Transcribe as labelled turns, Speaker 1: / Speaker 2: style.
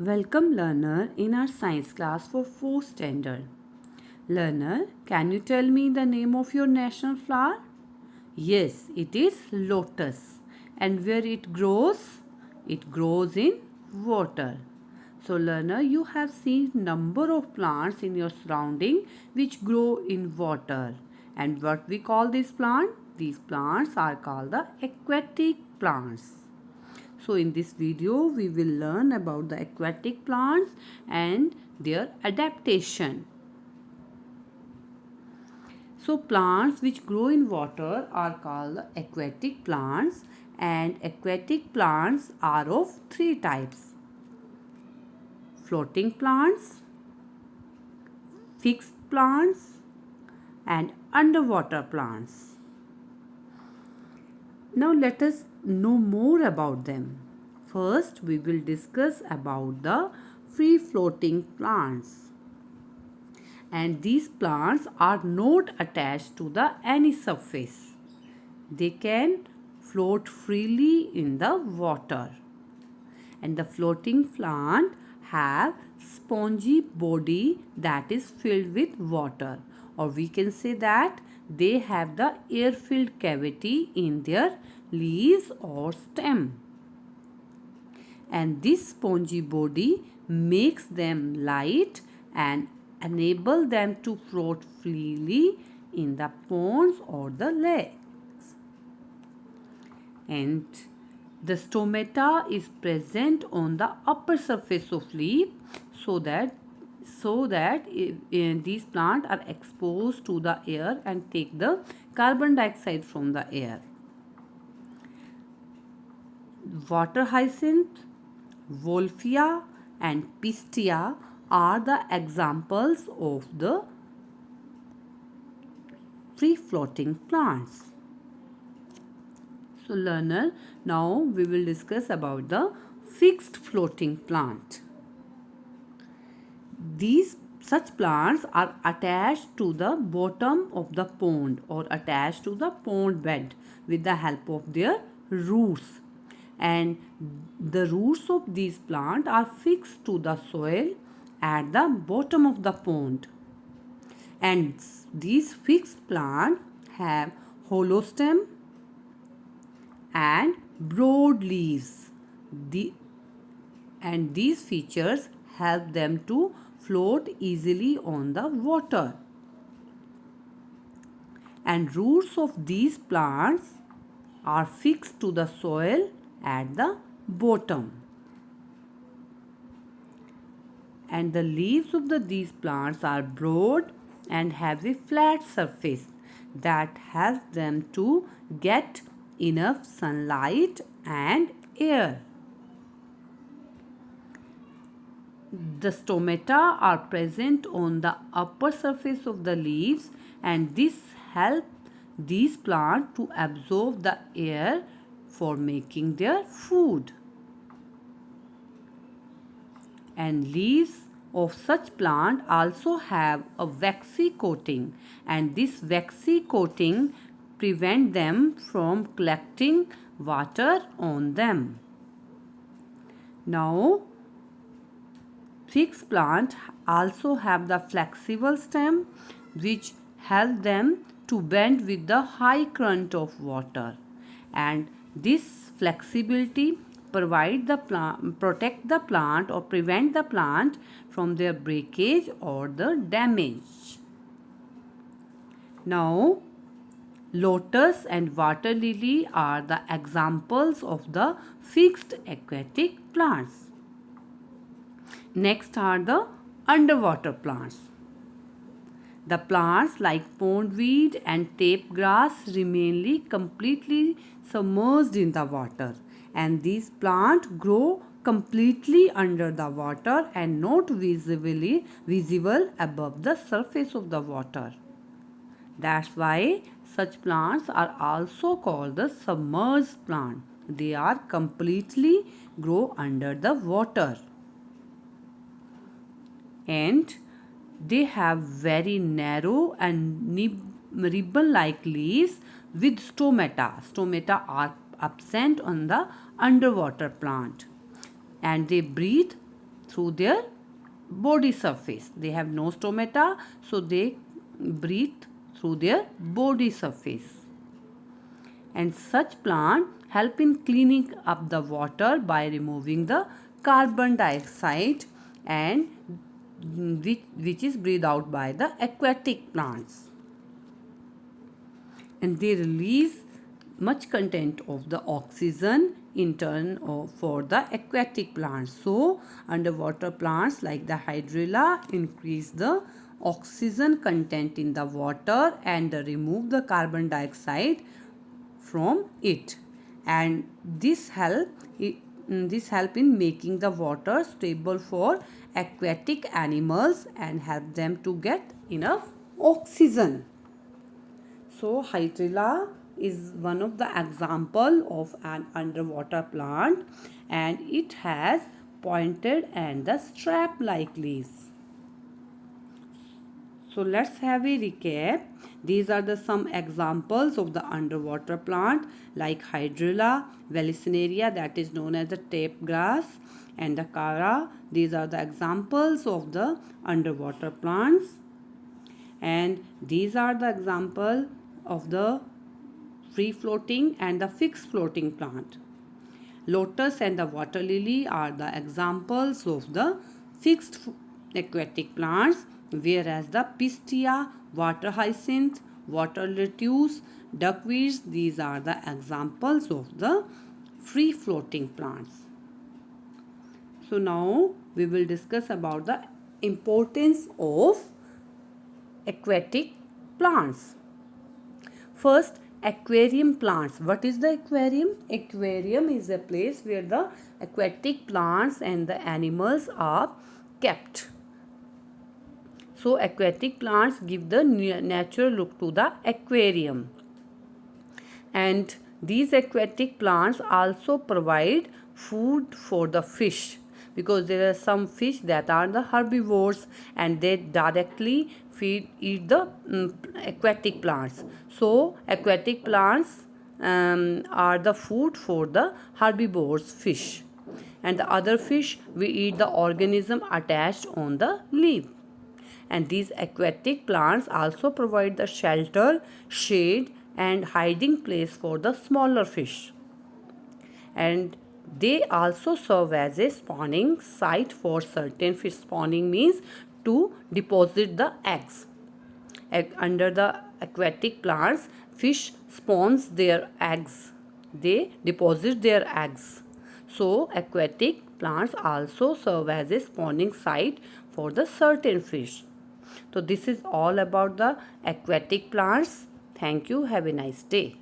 Speaker 1: Welcome learner in our science class for 4th standard. Learner, can you tell me the name of your national flower? Yes, it is lotus. And where it grows? It grows in water. So learner, you have seen number of plants in your surrounding which grow in water. And what we call this plant? These plants are called the aquatic plants. So in this video we will learn about the aquatic plants and their adaptation. So plants which grow in water are called aquatic plants, and aquatic plants are of three types: floating plants, fixed plants and underwater plants. Now let us know more about them. First we will discuss about the free floating plants. And these plants are not attached to the any surface. They can float freely in the water. And the floating plant have spongy body that is filled with water, or we can say that they have the air filled cavity in their leaves or stem. And this spongy body makes them light and enable them to float freely in the ponds or the lakes. And the stomata is present on the upper surface of leaf so that these plants are exposed to the air and take the carbon dioxide from the air. Water hyacinth, Wolffia and Pistia are the examples of the free floating plants. So learner, now we will discuss about the fixed floating plant. These such plants are attached to the bottom of the pond or attached to the pond bed with the help of their roots. And the roots of these plants are fixed to the soil at the bottom of the pond. And these fixed plants have hollow stem and broad leaves. And these features help them to float easily on the water. And roots of these plants are fixed to the soil at the bottom. And the leaves of these plants are broad and have a flat surface that helps them to get enough sunlight and air. The stomata are present on the upper surface of the leaves, and this helps these plants to absorb the air for making their food. And leaves of such plant also have a waxy coating, and this waxy coating prevent them from collecting water on them. Now fixed plants also have the flexible stem which help them to bend with the high current of water, and this flexibility protect the plant or prevent the plant from their breakage or the damage. Now lotus and water lily are the examples of the fixed aquatic plants. Next are the underwater plants. The plants like pondweed and tape grass remain completely submerged in the water, and these plants grow completely under the water and not visible above the surface of the water. That's why such plants are also called the submerged plant. They are completely grow under the water. And they have very narrow and ribbon-like leaves with stomata. Stomata are absent on the underwater plant, and they breathe through their body surface. They have no stomata, so they breathe through their body surface. And such plant help in cleaning up the water by removing the carbon dioxide and which is breathed out by the aquatic plants. And they release much content of the oxygen in turn for the aquatic plants. So underwater plants like the hydrilla increase the oxygen content in the water and remove the carbon dioxide from it, and this help in making the water stable for aquatic animals and help them to get enough oxygen. So hydrilla is one of the example of an underwater plant, and it has pointed and the strap like leaves. So let's have a recap. These are the some examples of the underwater plant like hydrilla, vallisneria, that is known as the tape grass, and the cara. These are the examples of the underwater plants, and these are the example of the free floating and the fixed floating plant. Lotus and the water lily are the examples of the fixed aquatic plants, whereas the pistia, water hyacinth, water lettuce, duckweeds, these are the examples of the free floating plants. So now we will discuss about the importance of aquatic plants. First, aquarium plants. What is the aquarium? Aquarium is a place where the aquatic plants and the animals are kept. So aquatic plants give the natural look to the aquarium. And these aquatic plants also provide food for the fish, because there are some fish that are the herbivores and they directly eat the aquatic plants. So aquatic plants are the food for the herbivores fish, and the other fish we eat the organism attached on the leaf. And these aquatic plants also provide the shelter, shade and hiding place for the smaller fish. And they also serve as a spawning site for certain fish. Spawning means to deposit the eggs. Under the aquatic plants, fish spawns their eggs. They deposit their eggs. So aquatic plants also serve as a spawning site for the certain fish. So this is all about the aquatic plants. Thank you. Have a nice day.